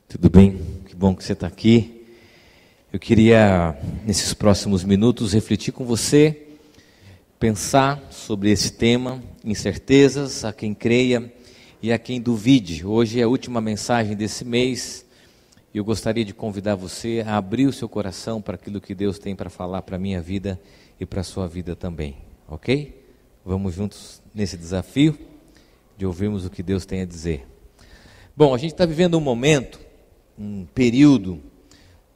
Tudo bem? Que bom que você está aqui. Eu queria, nesses próximos minutos, refletir com você, pensar sobre esse tema, incertezas, a quem creia e a quem duvide. Hoje é a última mensagem desse mês e eu gostaria de convidar você a abrir o seu coração para aquilo que Deus tem para falar para a minha vida e para a sua vida também, ok? Vamos juntos nesse desafio de ouvirmos o que Deus tem a dizer. Bom, a gente está vivendo um momento, um período,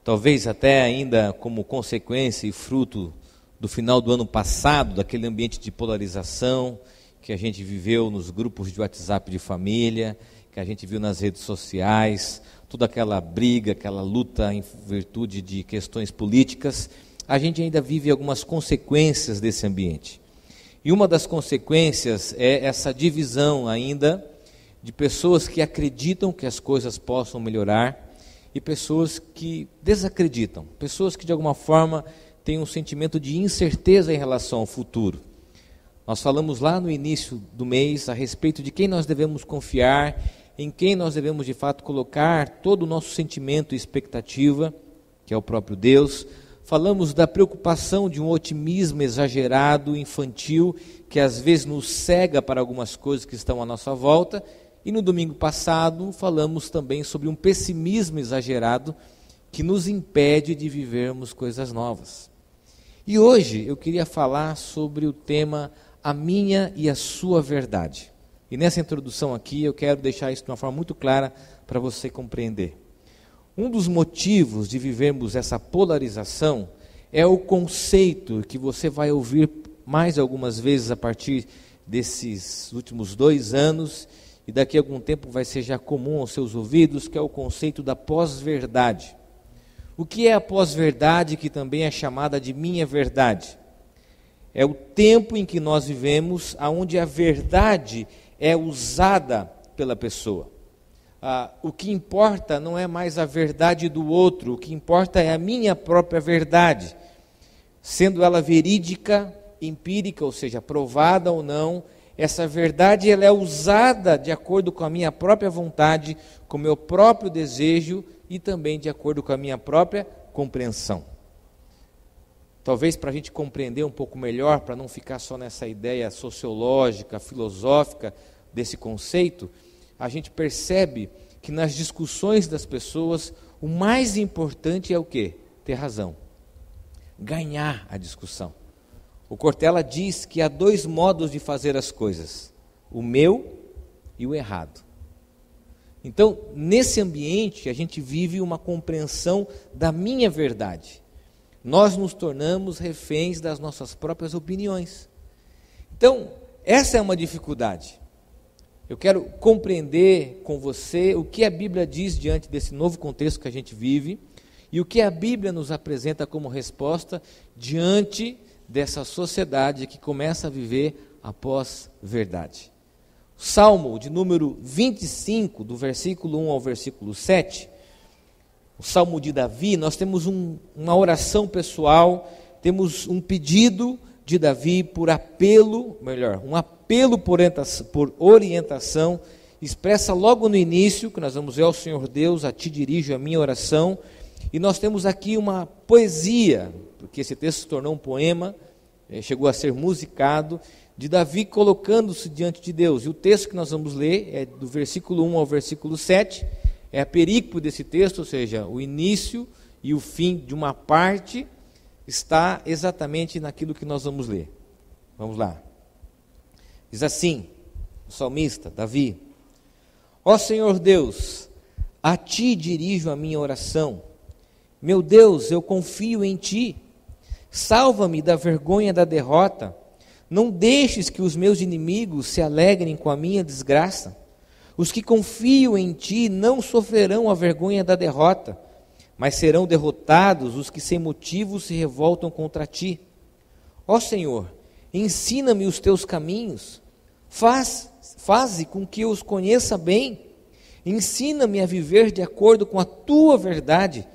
talvez até ainda como consequência e fruto do final do ano passado, daquele ambiente de polarização que a gente viveu nos grupos de WhatsApp de família, que a gente viu nas redes sociais, toda aquela briga, aquela luta em virtude de questões políticas. A gente ainda vive algumas consequências desse ambiente. E uma das consequências é essa divisão ainda de pessoas que acreditam que as coisas possam melhorar e pessoas que desacreditam, pessoas que de alguma forma têm um sentimento de incerteza em relação ao futuro. Nós falamos lá no início do mês a respeito de quem nós devemos confiar, em quem nós devemos de fato colocar todo o nosso sentimento e expectativa, que é o próprio Deus. Falamos da preocupação de um otimismo exagerado, infantil, que às vezes nos cega para algumas coisas que estão à nossa volta. E no domingo passado falamos também sobre um pessimismo exagerado que nos impede de vivermos coisas novas. E hoje eu queria falar sobre o tema A Minha e a Sua Verdade. E nessa introdução aqui eu quero deixar isso de uma forma muito clara para você compreender. Um dos motivos de vivermos essa polarização é o conceito que você vai ouvir mais algumas vezes a partir desses últimos 2 anos, e daqui a algum tempo vai ser já comum aos seus ouvidos, que é o conceito da pós-verdade. O que é a pós-verdade, que também é chamada de minha verdade? É o tempo em que nós vivemos, onde a verdade é usada pela pessoa. O que importa não é mais a verdade do outro, o que importa é a minha própria verdade, sendo ela verídica, empírica, ou seja, provada ou não. Essa verdade ela é usada de acordo com a minha própria vontade, com o meu próprio desejo e também de acordo com a minha própria compreensão. Talvez para a gente compreender um pouco melhor, para não ficar só nessa ideia sociológica, filosófica desse conceito, a gente percebe que nas discussões das pessoas o mais importante é o quê? Ter razão, ganhar a discussão. O Cortella diz que há 2 modos de fazer as coisas, o meu e o errado. Então, nesse ambiente, a gente vive uma compreensão da minha verdade. Nós nos tornamos reféns das nossas próprias opiniões. Então, essa é uma dificuldade. Eu quero compreender com você o que a Bíblia diz diante desse novo contexto que a gente vive e o que a Bíblia nos apresenta como resposta diante dessa sociedade que começa a viver a pós-verdade. O Salmo de número 25, do versículo 1 ao versículo 7, o Salmo de Davi, nós temos uma oração pessoal, temos um pedido de Davi por apelo, um apelo por orientação, expressa logo no início, que nós vamos ver: ao Senhor Deus, a Ti dirijo a minha oração. E nós temos aqui uma poesia, porque esse texto se tornou um poema, chegou a ser musicado, de Davi colocando-se diante de Deus. E o texto que nós vamos ler é do versículo 1 ao versículo 7, é a perícope desse texto, ou seja, o início e o fim de uma parte está exatamente naquilo que nós vamos ler. Vamos lá. Diz assim, o salmista, Davi: Ó Senhor Deus, a Ti dirijo a minha oração. Meu Deus, eu confio em Ti. Salva-me da vergonha da derrota. Não deixes que os meus inimigos se alegrem com a minha desgraça. Os que confiam em Ti não sofrerão a vergonha da derrota, mas serão derrotados os que sem motivo se revoltam contra Ti. Ó Senhor, ensina-me os Teus caminhos. Faze com que eu os conheça bem. Ensina-me a viver de acordo com a Tua verdade,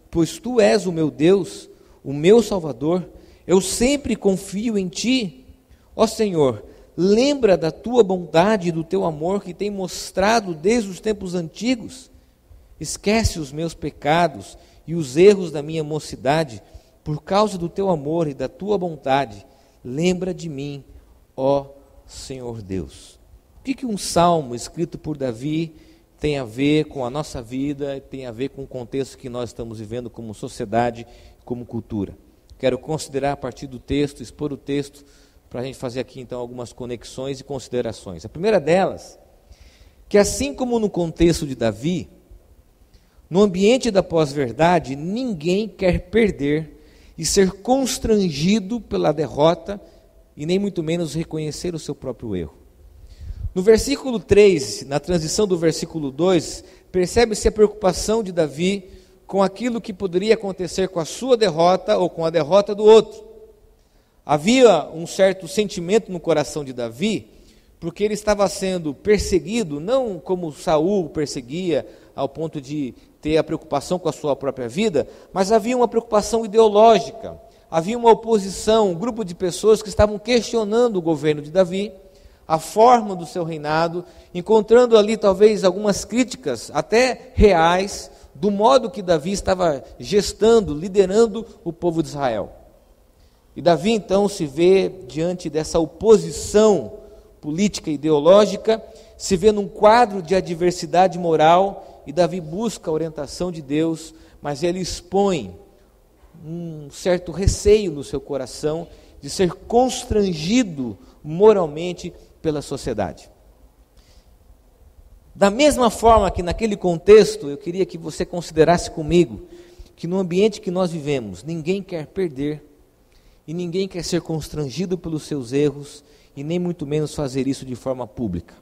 pois Tu és o meu Deus, o meu Salvador. Eu sempre confio em Ti. Ó Senhor, lembra da Tua bondade e do Teu amor que tem mostrado desde os tempos antigos. esquece os meus pecados e os erros da minha mocidade, por causa do teu amor e da tua bondade, lembra de mim, ó Senhor Deus. O que um salmo escrito por Davi tem a ver com a nossa vida, tem a ver com o contexto que nós estamos vivendo como sociedade, como cultura? Quero considerar a partir do texto, expor o texto, para a gente fazer aqui então algumas conexões e considerações. A primeira delas, que assim como no contexto de Davi, no ambiente da pós-verdade, ninguém quer perder e ser constrangido pela derrota e nem muito menos reconhecer o seu próprio erro. No versículo 3, na transição do versículo 2, percebe-se a preocupação de Davi com aquilo que poderia acontecer com a sua derrota ou com a derrota do outro. Havia um certo sentimento no coração de Davi, porque ele estava sendo perseguido, não como Saul perseguia, ao ponto de ter a preocupação com a sua própria vida, mas havia uma preocupação ideológica, havia uma oposição, um grupo de pessoas que estavam questionando o governo de Davi, a forma do seu reinado, encontrando ali talvez algumas críticas, até reais, do modo que Davi estava gestando, liderando o povo de Israel. E Davi então se vê diante dessa oposição política e ideológica, se vê num quadro de adversidade moral, e Davi busca a orientação de Deus, mas ele expõe um certo receio no seu coração de ser constrangido moralmente pela sociedade. Da mesma forma que naquele contexto, eu queria que você considerasse comigo que no ambiente que nós vivemos, ninguém quer perder e ninguém quer ser constrangido pelos seus erros e nem muito menos fazer isso de forma pública.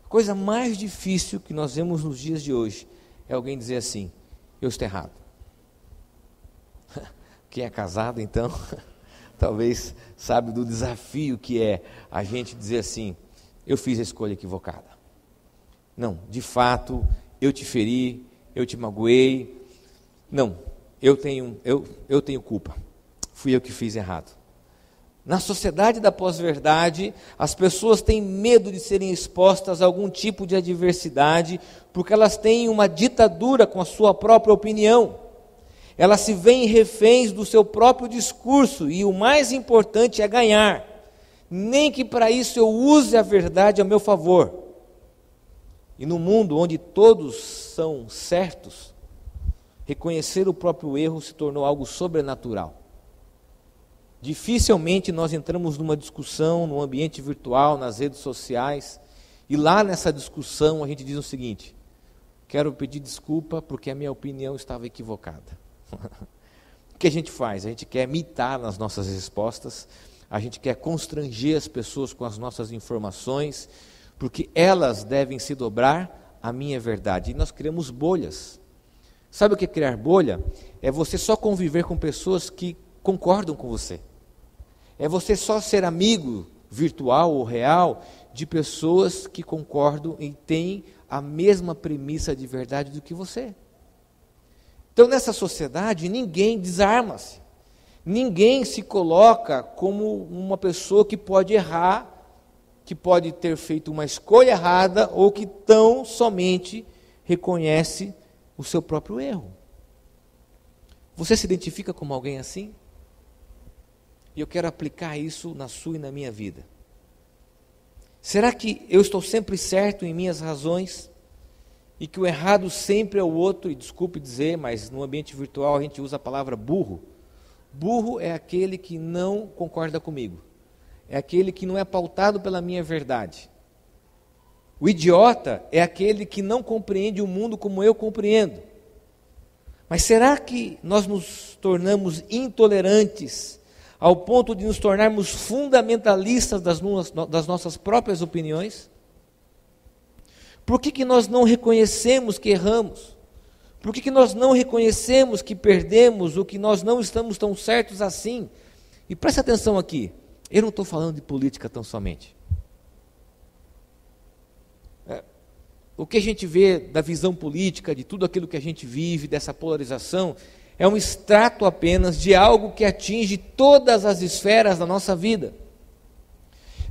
A coisa mais difícil que nós vemos nos dias de hoje é alguém dizer assim: eu estou errado. Quem é casado, então, talvez sabe do desafio que é a gente dizer assim: eu fiz a escolha equivocada. Não, de fato, eu te feri, eu te magoei. Não, eu tenho culpa. Fui eu que fiz errado. Na sociedade da pós-verdade, as pessoas têm medo de serem expostas a algum tipo de adversidade, porque elas têm uma ditadura com a sua própria opinião. Elas se veem reféns do seu próprio discurso, e o mais importante é ganhar. Nem que para isso eu use a verdade a meu favor. E no mundo onde todos são certos, reconhecer o próprio erro se tornou algo sobrenatural. Dificilmente nós entramos numa discussão no ambiente virtual, nas redes sociais, e lá nessa discussão a gente diz o seguinte: quero pedir desculpa porque a minha opinião estava equivocada. O que a gente faz? A gente quer mitar nas nossas respostas, a gente quer constranger as pessoas com as nossas informações, porque elas devem se dobrar à minha verdade. E nós criamos bolhas. Sabe o que é criar bolha? É você só conviver com pessoas que concordam com você. É você só ser amigo virtual ou real de pessoas que concordam e têm a mesma premissa de verdade do que você. Então, nessa sociedade, ninguém desarma-se. Ninguém se coloca como uma pessoa que pode errar, que pode ter feito uma escolha errada ou que tão somente reconhece o seu próprio erro. Você se identifica como alguém assim? E eu quero aplicar isso na sua e na minha vida. Será que eu estou sempre certo em minhas razões? E que o errado sempre é o outro? E desculpe dizer, mas no ambiente virtual a gente usa a palavra burro. Burro é aquele que não concorda comigo. É aquele que não é pautado pela minha verdade. O idiota é aquele que não compreende o mundo como eu compreendo. Mas será que nós nos tornamos intolerantes ao ponto de nos tornarmos fundamentalistas das nossas próprias opiniões? Por que nós não reconhecemos que erramos? Por que nós não reconhecemos que perdemos ou que nós não estamos tão certos assim? E preste atenção aqui, eu não estou falando de política tão somente. O que a gente vê da visão política, de tudo aquilo que a gente vive, dessa polarização, é um extrato apenas de algo que atinge todas as esferas da nossa vida.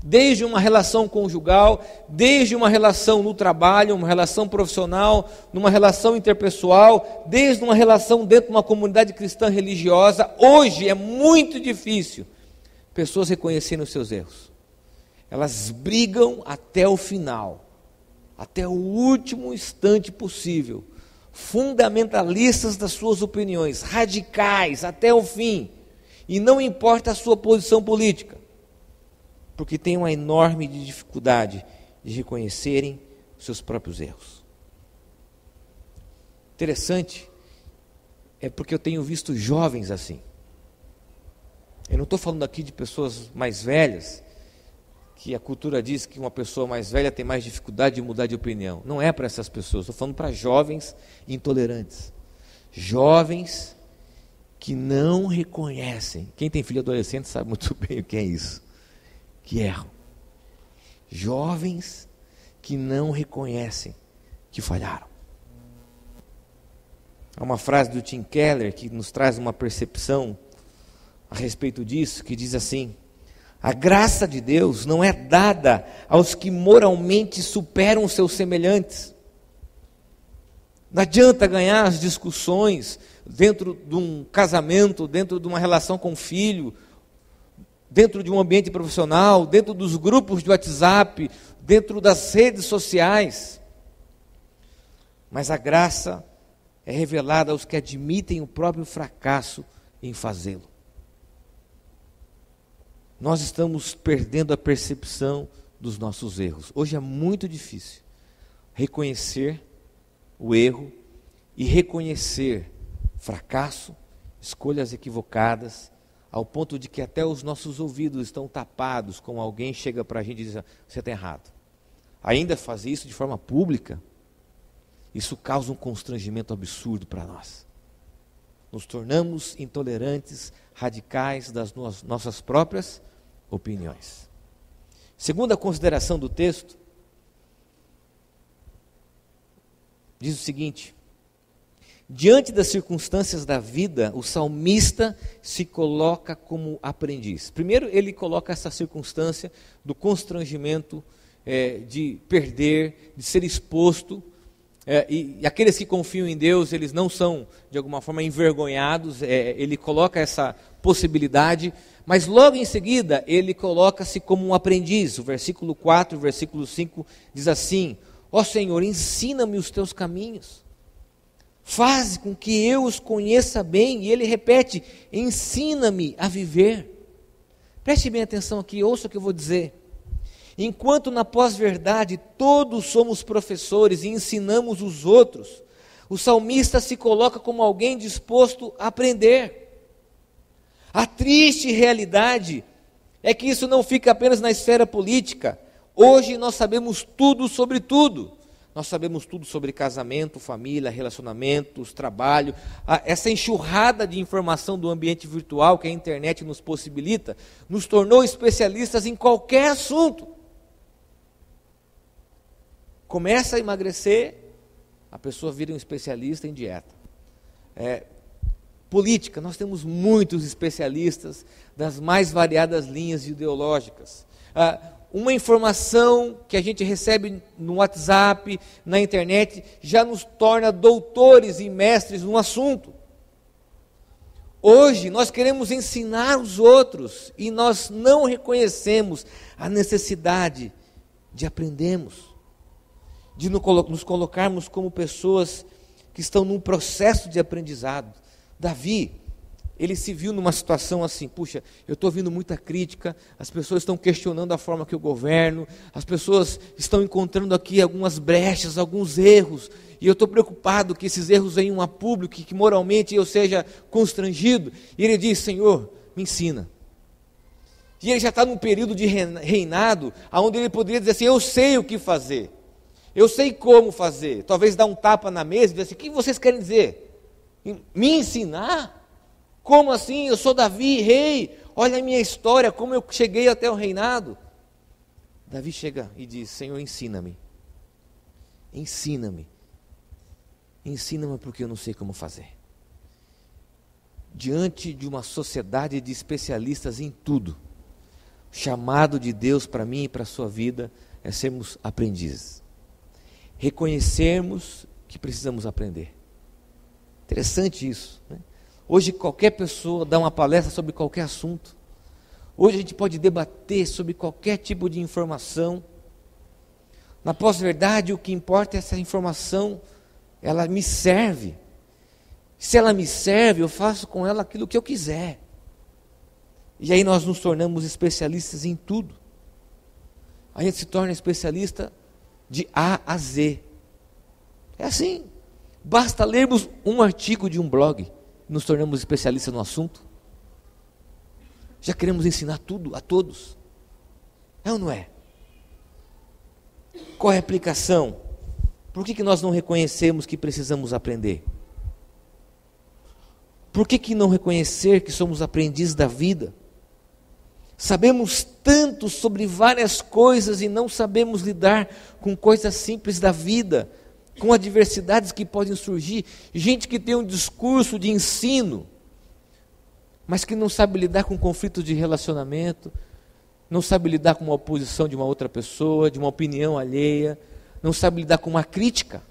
desde uma relação conjugal, desde uma relação no trabalho, uma relação profissional, numa relação interpessoal, desde uma relação dentro de uma comunidade cristã religiosa. Hoje é muito difícil pessoas reconhecerem os seus erros. Elas brigam até o final, até o último instante possível, fundamentalistas das suas opiniões, radicais até o fim, e não importa a sua posição política, porque tem uma enorme dificuldade de reconhecerem os seus próprios erros. Interessante, é porque eu tenho visto jovens assim. Eu não estou falando aqui de pessoas mais velhas, que a cultura diz que uma pessoa mais velha tem mais dificuldade de mudar de opinião. Não é para essas pessoas, estou falando para jovens intolerantes. Jovens que não reconhecem. Quem tem filho adolescente sabe muito bem o que é isso. Que erram. Jovens que não reconhecem que falharam. Há uma frase do Tim Keller que nos traz uma percepção a respeito disso, que diz assim: a graça de Deus não é dada aos que moralmente superam seus semelhantes. Não adianta ganhar as discussões dentro de um casamento, dentro de uma relação com o filho, dentro de um ambiente profissional, dentro dos grupos de WhatsApp, dentro das redes sociais. Mas a graça é revelada aos que admitem o próprio fracasso em fazê-lo. Nós estamos perdendo a percepção dos nossos erros. Hoje é muito difícil reconhecer o erro e reconhecer fracasso, escolhas equivocadas, ao ponto de que até os nossos ouvidos estão tapados, como alguém chega para a gente e diz: você está errado. Ainda fazer isso de forma pública, isso causa um constrangimento absurdo para nós. Nos tornamos intolerantes, radicais das nossas próprias opiniões. Segunda consideração do texto, diz o seguinte: diante das circunstâncias da vida, o salmista se coloca como aprendiz. Primeiro, ele coloca essa circunstância do constrangimento, de perder, de ser exposto. E aqueles que confiam em Deus, eles não são, de alguma forma, envergonhados. Ele coloca essa possibilidade, mas logo em seguida, ele coloca-se como um aprendiz. O versículo 4, o versículo 5 diz assim: ó Senhor, ensina-me os teus caminhos. Faz com que eu os conheça bem. E ele repete: ensina-me a viver. Preste bem atenção aqui, ouça o que eu vou dizer. Enquanto na pós-verdade todos somos professores e ensinamos os outros, o salmista se coloca como alguém disposto a aprender. A triste realidade é que isso não fica apenas na esfera política. Hoje nós sabemos tudo sobre tudo. Nós sabemos tudo sobre casamento, família, relacionamentos, trabalho. Essa enxurrada de informação do ambiente virtual que a internet nos possibilita, nos tornou especialistas em qualquer assunto. Começa a emagrecer, a pessoa vira um especialista em dieta. Política, nós temos muitos especialistas das mais variadas linhas ideológicas. Uma informação que a gente recebe no WhatsApp, na internet, já nos torna doutores e mestres no assunto. Hoje nós queremos ensinar os outros e nós não reconhecemos a necessidade de aprendermos, de nos colocarmos como pessoas que estão num processo de aprendizado. Davi, ele se viu numa situação assim: puxa, eu estou ouvindo muita crítica, as pessoas estão questionando a forma que eu governo, as pessoas estão encontrando aqui algumas brechas, alguns erros, e eu estou preocupado que esses erros venham a público, que moralmente eu seja constrangido. E ele diz: Senhor, me ensina. E ele já está num período de reinado, onde ele poderia dizer assim: eu sei o que fazer, eu sei como fazer. Talvez dar um tapa na mesa e dizer assim: o que vocês querem dizer? Me ensinar? Como assim? Eu sou Davi, rei, olha a minha história, como eu cheguei até o reinado. Davi chega e diz: Senhor, ensina-me, ensina-me, ensina-me, porque eu não sei como fazer. Diante de uma sociedade de especialistas em tudo, chamado de Deus para mim e para a sua vida é sermos aprendizes. Reconhecermos que precisamos aprender. Interessante isso, né? Hoje qualquer pessoa dá uma palestra sobre qualquer assunto. Hoje a gente pode debater sobre qualquer tipo de informação. Na pós-verdade, o que importa é essa informação, ela me serve. Se ela me serve, eu faço com ela aquilo que eu quiser. E aí nós nos tornamos especialistas em tudo. A gente se torna especialista de A a Z. É assim. Basta lermos um artigo de um blog, nos tornamos especialistas no assunto. Já queremos ensinar tudo a todos. É ou não é? Qual é a aplicação? Por que nós não reconhecemos que precisamos aprender? Por que não reconhecer que somos aprendizes da vida? Sabemos tanto sobre várias coisas e não sabemos lidar com coisas simples da vida, com adversidades que podem surgir. Gente que tem um discurso de ensino, mas que não sabe lidar com conflitos de relacionamento, não sabe lidar com uma oposição de uma outra pessoa, de uma opinião alheia, não sabe lidar com uma crítica.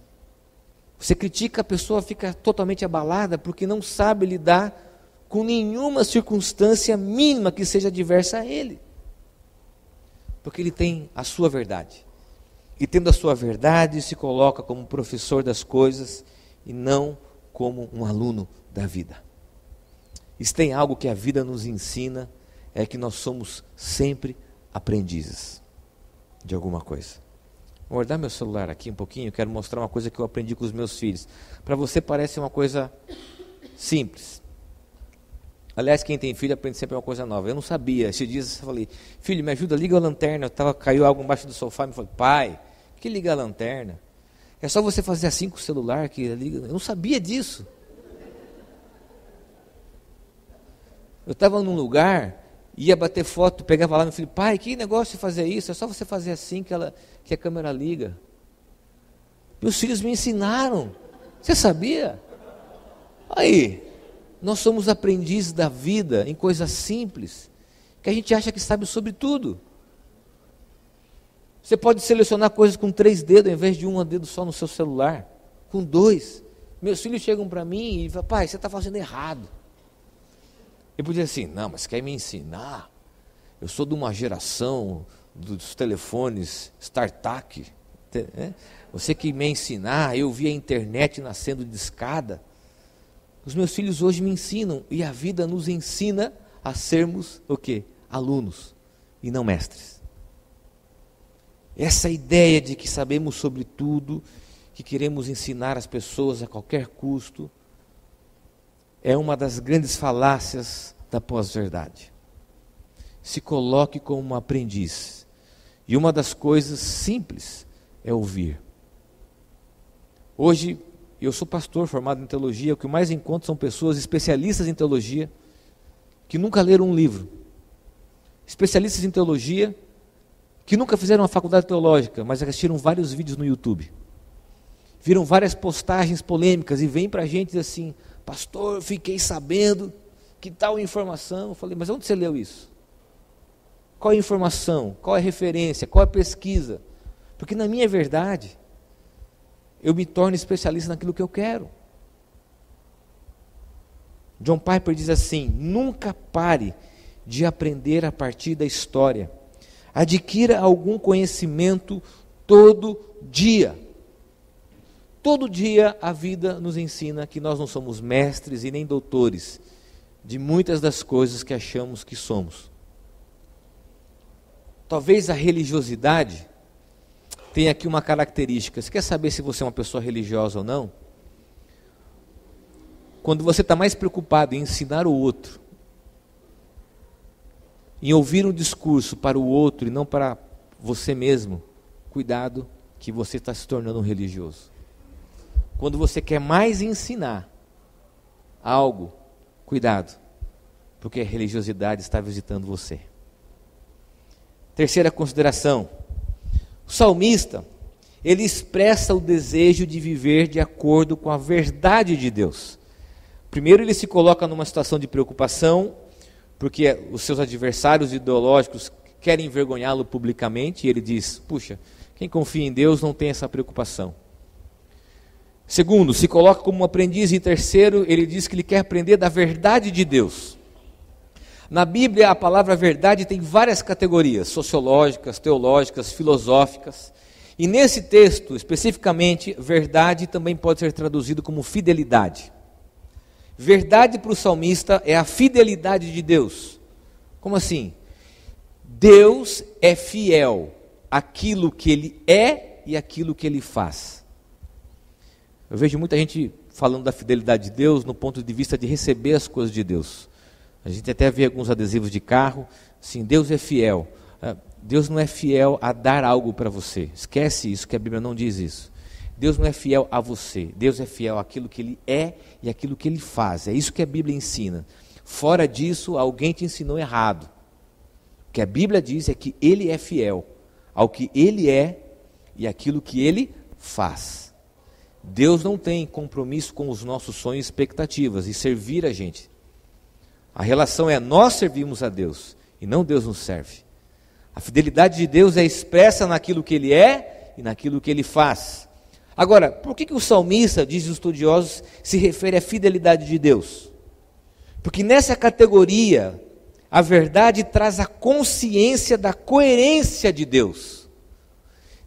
Você critica, a pessoa fica totalmente abalada porque não sabe lidar com nenhuma circunstância mínima que seja adversa a ele. Porque ele tem a sua verdade. E tendo a sua verdade, se coloca como professor das coisas e não como um aluno da vida. E se tem algo que a vida nos ensina, é que nós somos sempre aprendizes de alguma coisa. Vou guardar meu celular aqui um pouquinho, quero mostrar uma coisa que eu aprendi com os meus filhos. Para você parece uma coisa simples. Aliás, quem tem filho aprende sempre uma coisa nova. Eu não sabia. Esses dias eu falei, filho, me ajuda, liga a lanterna. Caiu algo embaixo do sofá e me falou, pai, que liga a lanterna? É só você fazer assim com o celular que liga. Eu não sabia disso. Eu estava num lugar, ia bater foto, pegava lá, meu filho, pai, que negócio de fazer isso? É só você fazer assim que a câmera liga. Meus filhos me ensinaram. Você sabia? Aí, nós somos aprendizes da vida em coisas simples, que a gente acha que sabe sobre tudo. Você pode selecionar coisas com 3 dedos, ao invés de um dedo só no seu celular, com 2. Meus filhos chegam para mim e falam, pai, você está fazendo errado. Eu podia dizer assim, não, mas quer me ensinar? Eu sou de uma geração dos telefones StarTAC. Você que me ensinar, eu vi a internet nascendo de escada. Os meus filhos hoje me ensinam, e a vida nos ensina a sermos o quê? Alunos, e não mestres. Essa ideia de que sabemos sobre tudo, que queremos ensinar as pessoas a qualquer custo, é uma das grandes falácias da pós-verdade. Se coloque como um aprendiz. E uma das coisas simples é ouvir. Hoje, eu sou pastor formado em teologia, o que eu mais encontro são pessoas especialistas em teologia, que nunca leram um livro. Especialistas em teologia, que nunca fizeram uma faculdade teológica, mas assistiram vários vídeos no YouTube. Viram várias postagens polêmicas e vêm para a gente e dizem assim, pastor, eu fiquei sabendo que tal informação. Eu falei, mas onde você leu isso? Qual é a informação? Qual é a referência? Qual é a pesquisa? Porque na minha verdade, eu me torno especialista naquilo que eu quero. John Piper diz assim, nunca pare de aprender a partir da história. Adquira algum conhecimento todo dia. Todo dia a vida nos ensina que nós não somos mestres e nem doutores de muitas das coisas que achamos que somos. Talvez a religiosidade tenha aqui uma característica. Você quer saber se você é uma pessoa religiosa ou não? Quando você está mais preocupado em ensinar o outro, em ouvir um discurso para o outro e não para você mesmo, cuidado que você está se tornando um religioso. Quando você quer mais ensinar algo, cuidado, porque a religiosidade está visitando você. Terceira consideração, o salmista, ele expressa o desejo de viver de acordo com a verdade de Deus. Primeiro ele se coloca numa situação de preocupação, porque os seus adversários ideológicos querem envergonhá-lo publicamente, e ele diz, puxa, quem confia em Deus não tem essa preocupação. Segundo, se coloca como um aprendiz. E terceiro, ele diz que ele quer aprender da verdade de Deus. Na Bíblia, a palavra verdade tem várias categorias, sociológicas, teológicas, filosóficas. E nesse texto, especificamente, verdade também pode ser traduzido como fidelidade. Verdade para o salmista é a fidelidade de Deus. Como assim? Deus é fiel àquilo que Ele é e àquilo que Ele faz. Eu vejo muita gente falando da fidelidade de Deus no ponto de vista de receber as coisas de Deus. A gente até vê alguns adesivos de carro, assim, Deus é fiel. Deus não é fiel a dar algo para você. Esquece isso, que a Bíblia não diz isso. Deus não é fiel a você. Deus é fiel àquilo que Ele é e àquilo que Ele faz. É isso que a Bíblia ensina. Fora disso, alguém te ensinou errado. O que a Bíblia diz é que Ele é fiel ao que Ele é e àquilo que Ele faz. Deus não tem compromisso com os nossos sonhos e expectativas e servir a gente. A relação é nós servimos a Deus e não Deus nos serve. A fidelidade de Deus é expressa naquilo que Ele é e naquilo que Ele faz. Agora, por que o salmista, dizem os estudiosos, se refere à fidelidade de Deus? Porque nessa categoria, a verdade traz a consciência da coerência de Deus.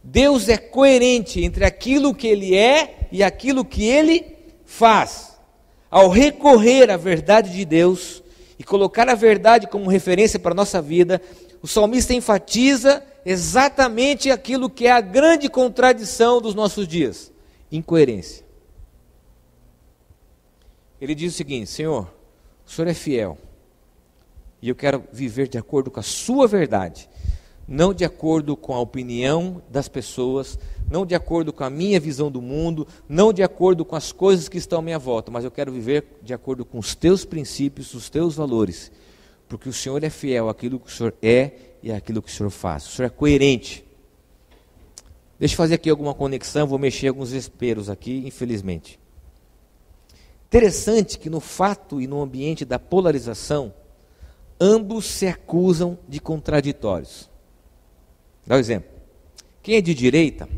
Deus é coerente entre aquilo que Ele é e aquilo que Ele faz. Ao recorrer à verdade de Deus e colocar a verdade como referência para a nossa vida, o salmista enfatiza exatamente aquilo que é a grande contradição dos nossos dias: incoerência. Ele diz o seguinte: Senhor, o Senhor é fiel, e eu quero viver de acordo com a sua verdade, não de acordo com a opinião das pessoas, não de acordo com a minha visão do mundo, não de acordo com as coisas que estão à minha volta, mas eu quero viver de acordo com os teus princípios, os teus valores, porque o Senhor é fiel àquilo que o Senhor é e àquilo que o Senhor faz. O Senhor é coerente. Deixa eu fazer aqui alguma conexão, vou mexer alguns vesperos aqui, infelizmente. Interessante que no fato e no ambiente da polarização, ambos se acusam de contraditórios. Dá um exemplo. Quem é de direita,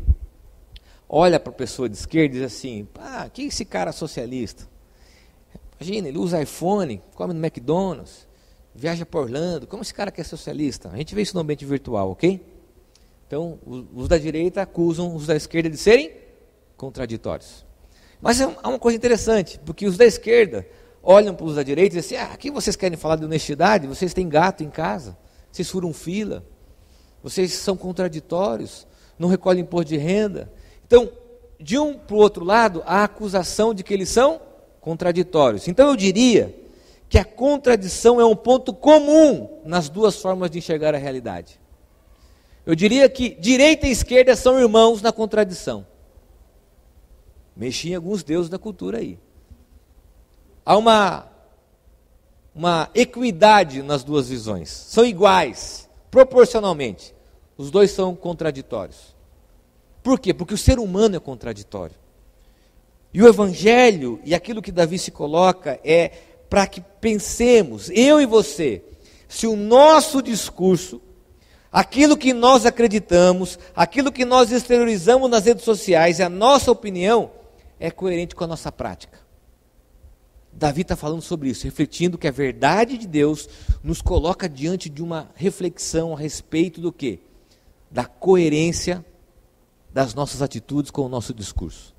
olha para a pessoa de esquerda e diz assim: que esse cara socialista? Imagina, ele usa iPhone, come no McDonald's, viaja para Orlando, como esse cara que é socialista? A gente vê isso no ambiente virtual, ok? Então, os da direita acusam os da esquerda de serem contraditórios. Mas há uma coisa interessante, porque os da esquerda olham para os da direita e dizem assim: aqui vocês querem falar de honestidade? Vocês têm gato em casa, vocês furam fila, vocês são contraditórios, não recolhem imposto de renda. Então, de um para o outro lado, há a acusação de que eles são contraditórios. Então eu diria que a contradição é um ponto comum nas duas formas de enxergar a realidade. Eu diria que direita e esquerda são irmãos na contradição. Mexi em alguns deuses da cultura aí. Há uma equidade nas duas visões. São iguais, proporcionalmente. Os dois são contraditórios. Por quê? Porque o ser humano é contraditório. E o Evangelho, e aquilo que Davi se coloca, é para que pensemos, eu e você, se o nosso discurso, aquilo que nós acreditamos, aquilo que nós exteriorizamos nas redes sociais, a nossa opinião, é coerente com a nossa prática. Davi está falando sobre isso, refletindo que a verdade de Deus nos coloca diante de uma reflexão a respeito do quê? Da coerência das nossas atitudes com o nosso discurso.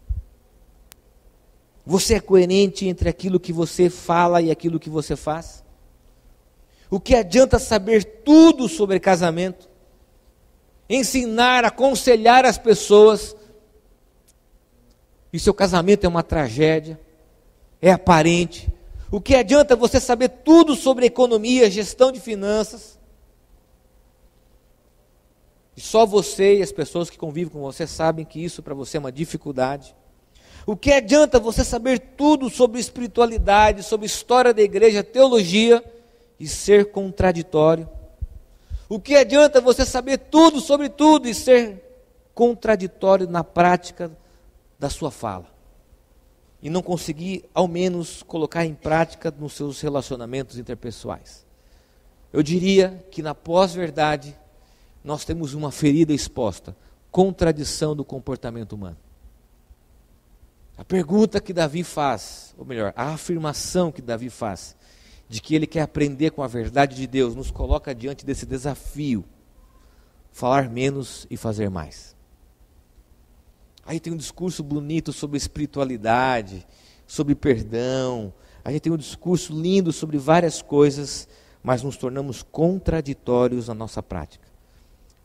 Você é coerente entre aquilo que você fala e aquilo que você faz? O que adianta saber tudo sobre casamento, ensinar, aconselhar as pessoas, e seu casamento é uma tragédia, é aparente? O que adianta você saber tudo sobre economia, gestão de finanças, e só você e as pessoas que convivem com você sabem que isso para você é uma dificuldade? O que adianta você saber tudo sobre espiritualidade, sobre história da igreja, teologia, e ser contraditório? O que adianta você saber tudo sobre tudo e ser contraditório na prática da sua fala? E não conseguir, ao menos, colocar em prática nos seus relacionamentos interpessoais? Eu diria que na pós-verdade, nós temos uma ferida exposta, contradição do comportamento humano. A pergunta que Davi faz, ou melhor, a afirmação que Davi faz, de que ele quer aprender com a verdade de Deus, nos coloca diante desse desafio, falar menos e fazer mais. Aí tem um discurso bonito sobre espiritualidade, sobre perdão, a gente tem um discurso lindo sobre várias coisas, mas nos tornamos contraditórios na nossa prática.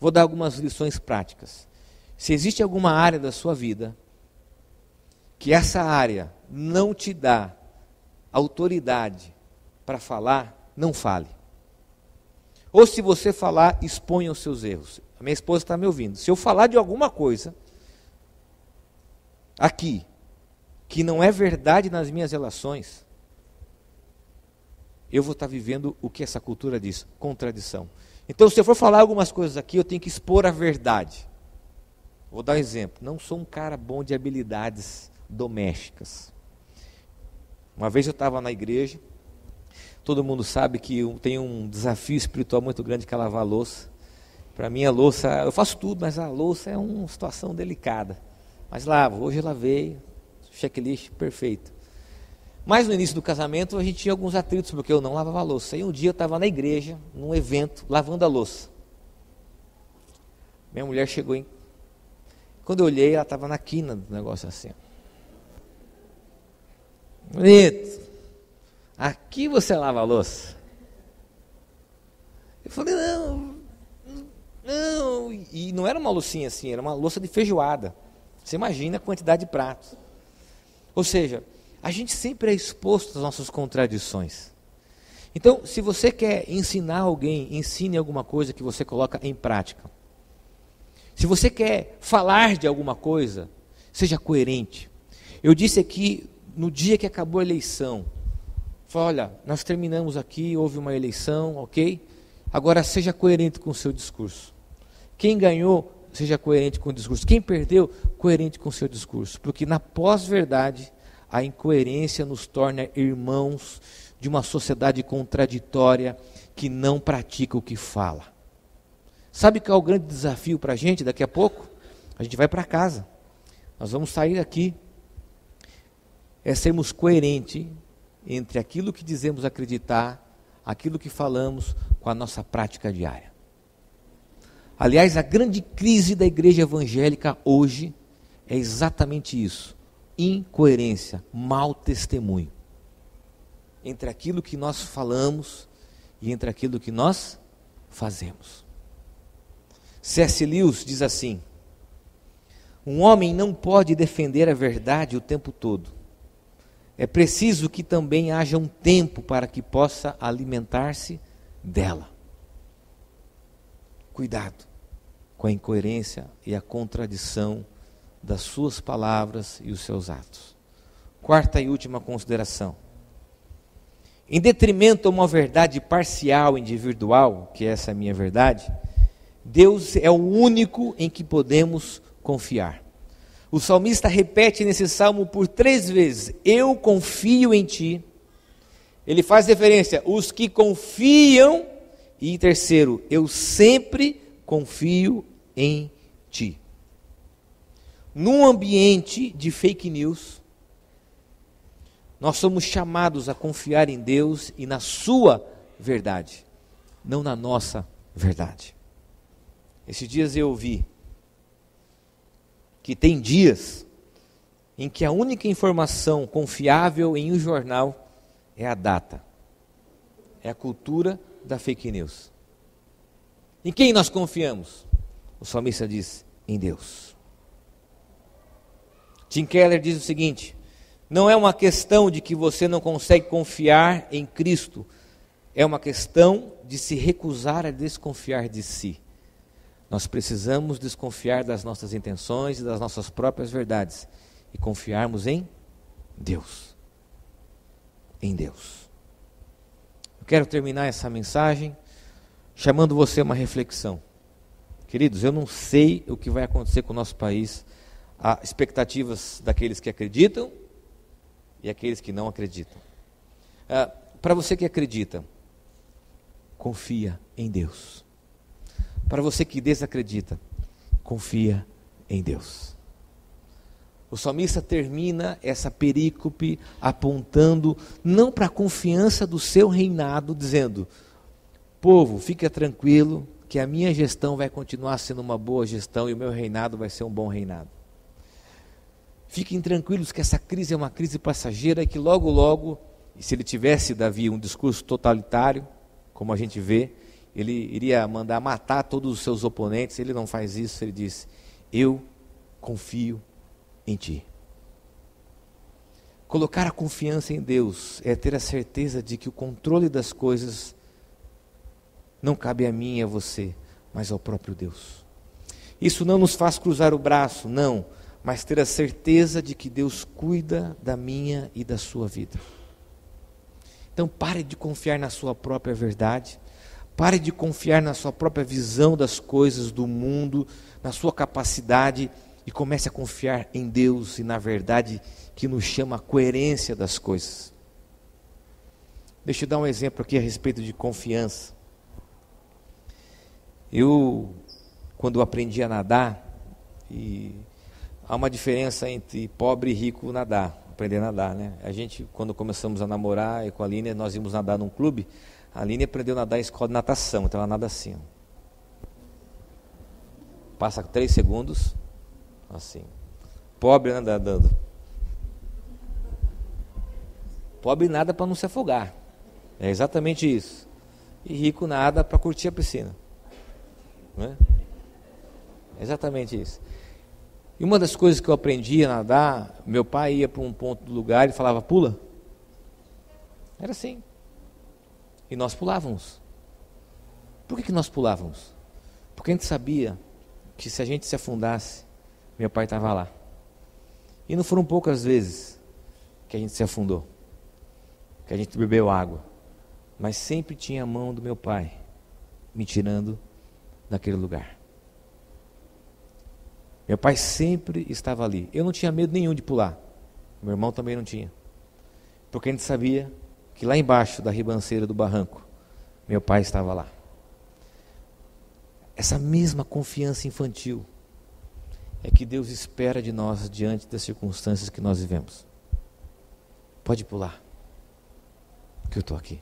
Vou dar algumas lições práticas. Se existe alguma área da sua vida, que essa área não te dá autoridade para falar, não fale. Ou se você falar, exponha os seus erros. A minha esposa está me ouvindo. Se eu falar de alguma coisa aqui, que não é verdade nas minhas relações, eu vou estar vivendo o que essa cultura diz, contradição. Então, se eu for falar algumas coisas aqui, eu tenho que expor a verdade. Vou dar um exemplo. Não sou um cara bom de habilidades domésticas. Uma vez eu estava na igreja, todo mundo sabe que eu tenho um desafio espiritual muito grande que é lavar a louça. Para mim a louça, eu faço tudo, mas a louça é uma situação delicada. Mas lavo, hoje eu lavei, checklist perfeito. Mas no início do casamento a gente tinha alguns atritos, porque eu não lavava a louça. E um dia eu estava na igreja, num evento, lavando a louça. Minha mulher chegou em... Quando eu olhei, ela estava na quina do negócio assim. Bonito. Aqui você lava a louça? Eu falei, não. E não era uma loucinha assim, era uma louça de feijoada. Você imagina a quantidade de pratos. Ou seja, a gente sempre é exposto às nossas contradições. Então, se você quer ensinar alguém, ensine alguma coisa que você coloca em prática. Se você quer falar de alguma coisa, seja coerente. Eu disse aqui, no dia que acabou a eleição, falei, olha, nós terminamos aqui, houve uma eleição, ok? Agora seja coerente com o seu discurso. Quem ganhou, seja coerente com o discurso. Quem perdeu, coerente com o seu discurso. Porque na pós-verdade, a incoerência nos torna irmãos de uma sociedade contraditória que não pratica o que fala. Sabe qual é o grande desafio para a gente daqui a pouco? A gente vai para casa. Nós vamos sair daqui. É sermos coerentes entre aquilo que dizemos acreditar, aquilo que falamos com a nossa prática diária. Aliás, a grande crise da igreja evangélica hoje é exatamente isso. Incoerência, mau testemunho. Entre aquilo que nós falamos e entre aquilo que nós fazemos. C.S. Lewis diz assim: um homem não pode defender a verdade o tempo todo. É preciso que também haja um tempo para que possa alimentar-se dela. Cuidado com a incoerência e a contradição das suas palavras e os seus atos. Quarta e última consideração. Em detrimento a uma verdade parcial, individual, que essa é a minha verdade, Deus é o único em que podemos confiar. O salmista repete nesse salmo por 3 vezes, eu confio em ti. Ele faz referência, os que confiam, e em terceiro, eu sempre confio em ti. Num ambiente de fake news, nós somos chamados a confiar em Deus e na sua verdade, não na nossa verdade. Esses dias eu ouvi que tem dias em que a única informação confiável em um jornal é a data. É a cultura da fake news. Em quem nós confiamos? O salmista diz, em Deus. Tim Keller diz o seguinte, não é uma questão de que você não consegue confiar em Cristo, é uma questão de se recusar a desconfiar de si. Nós precisamos desconfiar das nossas intenções e das nossas próprias verdades e confiarmos em Deus. Em Deus. Eu quero terminar essa mensagem chamando você a uma reflexão. Queridos, eu não sei o que vai acontecer com o nosso país. Há expectativas daqueles que acreditam e aqueles que não acreditam. Para você que acredita, confia em Deus. Para você que desacredita, confia em Deus. O salmista termina essa perícope apontando não para a confiança do seu reinado, dizendo: povo, fica tranquilo que a minha gestão vai continuar sendo uma boa gestão e o meu reinado vai ser um bom reinado. Fiquem tranquilos que essa crise é uma crise passageira e que logo, logo, e se ele tivesse, Davi, um discurso totalitário, como a gente vê, ele iria mandar matar todos os seus oponentes. Ele não faz isso, ele diz: eu confio em ti. Colocar a confiança em Deus é ter a certeza de que o controle das coisas não cabe a mim e a você, mas ao próprio Deus. Isso não nos faz cruzar o braço, não, mas ter a certeza de que Deus cuida da minha e da sua vida. Então pare de confiar na sua própria verdade, pare de confiar na sua própria visão das coisas, do mundo, na sua capacidade, e comece a confiar em Deus e na verdade que nos chama a coerência das coisas. Deixa eu dar um exemplo aqui a respeito de confiança. Quando eu aprendi a nadar, e há uma diferença entre pobre e rico nadar, aprender a nadar, né? A gente, quando começamos a namorar, eu com a Aline, nós íamos nadar num clube. A Aline aprendeu a nadar em escola de natação, então ela nada assim. Passa 3 segundos, assim. Pobre nadando. Pobre nada para não se afogar. É exatamente isso. E rico nada para curtir a piscina. Não é? É exatamente isso. E uma das coisas que eu aprendi a nadar, meu pai ia para um ponto do lugar e falava: pula. Era assim. E nós pulávamos. Por que nós pulávamos? Porque a gente sabia que se a gente se afundasse, meu pai estava lá. E não foram poucas vezes que a gente se afundou, que a gente bebeu água, mas sempre tinha a mão do meu pai me tirando daquele lugar. Meu pai sempre estava ali. Eu não tinha medo nenhum de pular, meu irmão também não tinha, porque a gente sabia que lá embaixo da ribanceira do barranco, meu pai estava lá. Essa mesma confiança infantil é que Deus espera de nós diante das circunstâncias que nós vivemos. Pode pular, que eu estou aqui.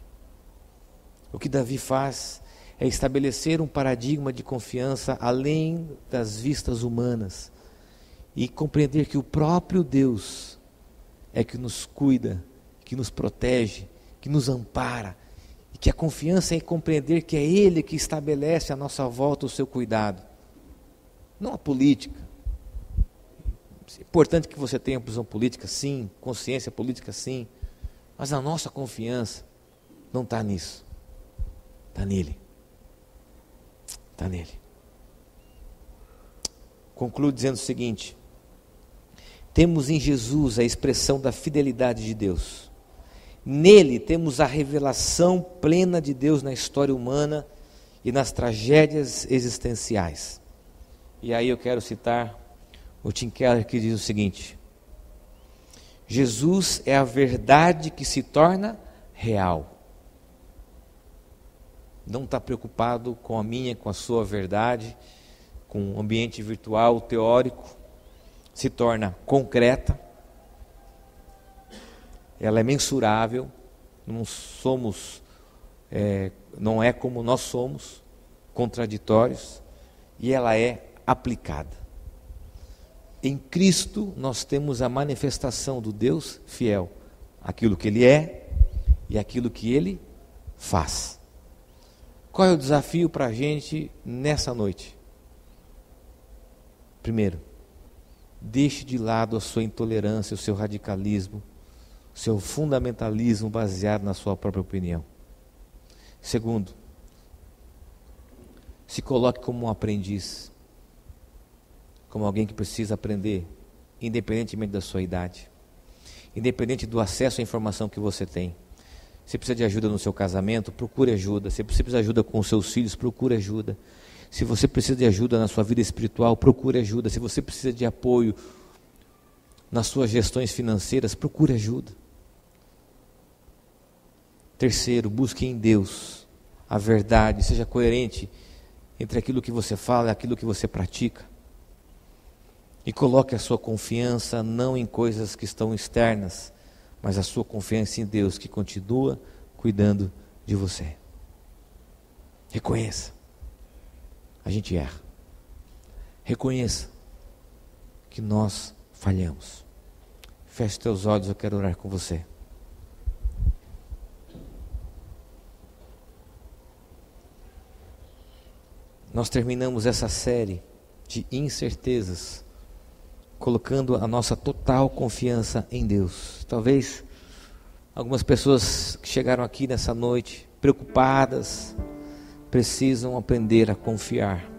O que Davi faz é estabelecer um paradigma de confiança além das vistas humanas e compreender que o próprio Deus é que nos cuida, que nos protege, que nos ampara, e que a confiança é compreender que é Ele que estabelece à nossa volta o seu cuidado, não a política. É importante que você tenha visão política, sim, consciência política, sim, mas a nossa confiança não está nisso, está nele. Está nele. Concluo dizendo o seguinte: temos em Jesus a expressão da fidelidade de Deus. Nele temos a revelação plena de Deus na história humana e nas tragédias existenciais. E aí eu quero citar o Tim Keller, que diz o seguinte: Jesus é a verdade que se torna real. Não está preocupado com a minha, com a sua verdade, com o ambiente virtual, teórico, se torna concreta, ela é mensurável, não é como nós somos, contraditórios, e ela é aplicada. Em Cristo nós temos a manifestação do Deus fiel, aquilo que Ele é e aquilo que Ele faz. Qual é o desafio para a gente nessa noite? Primeiro, deixe de lado a sua intolerância, o seu radicalismo, o seu fundamentalismo baseado na sua própria opinião. Segundo, se coloque como um aprendiz, como alguém que precisa aprender, independentemente da sua idade, independente do acesso à informação que você tem. Se precisa de ajuda no seu casamento, procure ajuda. Se você precisa de ajuda com os seus filhos, procure ajuda. Se você precisa de ajuda na sua vida espiritual, procure ajuda. Se você precisa de apoio nas suas gestões financeiras, procure ajuda. Terceiro, busque em Deus a verdade, seja coerente entre aquilo que você fala e aquilo que você pratica. E coloque a sua confiança não em coisas que estão externas, mas a sua confiança em Deus, que continua cuidando de você. Reconheça, a gente erra. Reconheça que nós falhamos. Feche teus olhos, eu quero orar com você. Nós terminamos essa série de incertezas, colocando a nossa total confiança em Deus. Talvez algumas pessoas que chegaram aqui nessa noite, preocupadas, precisam aprender a confiar,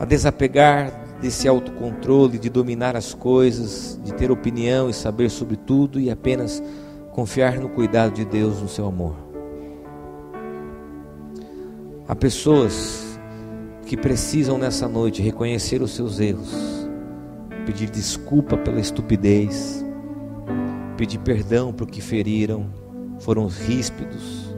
a desapegar desse autocontrole, de dominar as coisas, de ter opinião e saber sobre tudo e apenas confiar no cuidado de Deus, no seu amor. Há pessoas que precisam nessa noite reconhecer os seus erros, pedir desculpa pela estupidez, pedir perdão por que feriram, foram ríspidos,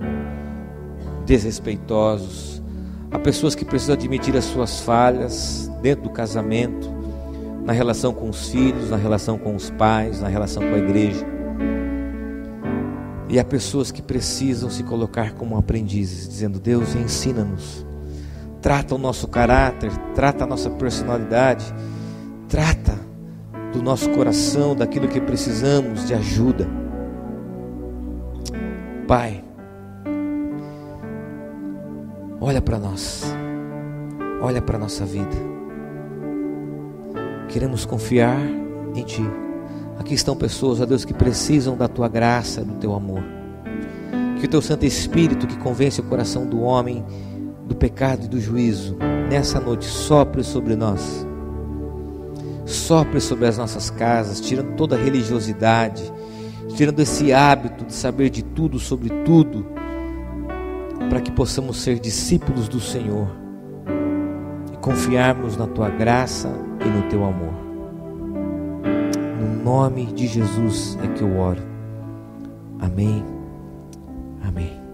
desrespeitosos. Há pessoas que precisam admitir as suas falhas dentro do casamento, na relação com os filhos, na relação com os pais, na relação com a igreja. E há pessoas que precisam se colocar como aprendizes, dizendo: Deus, ensina-nos, trata o nosso caráter, trata a nossa personalidade, trata do nosso coração, daquilo que precisamos de ajuda. Pai, olha para nós, olha para a nossa vida. Queremos confiar em Ti. Aqui estão pessoas, ó Deus, que precisam da Tua graça, do Teu amor. Que o Teu Santo Espírito, que convence o coração do homem do pecado e do juízo, nessa noite sopre sobre nós, sopre sobre as nossas casas, tirando toda a religiosidade, tirando esse hábito de saber de tudo sobre tudo, para que possamos ser discípulos do Senhor e confiarmos na Tua graça e no Teu amor. No nome de Jesus é que eu oro. Amém. Amém.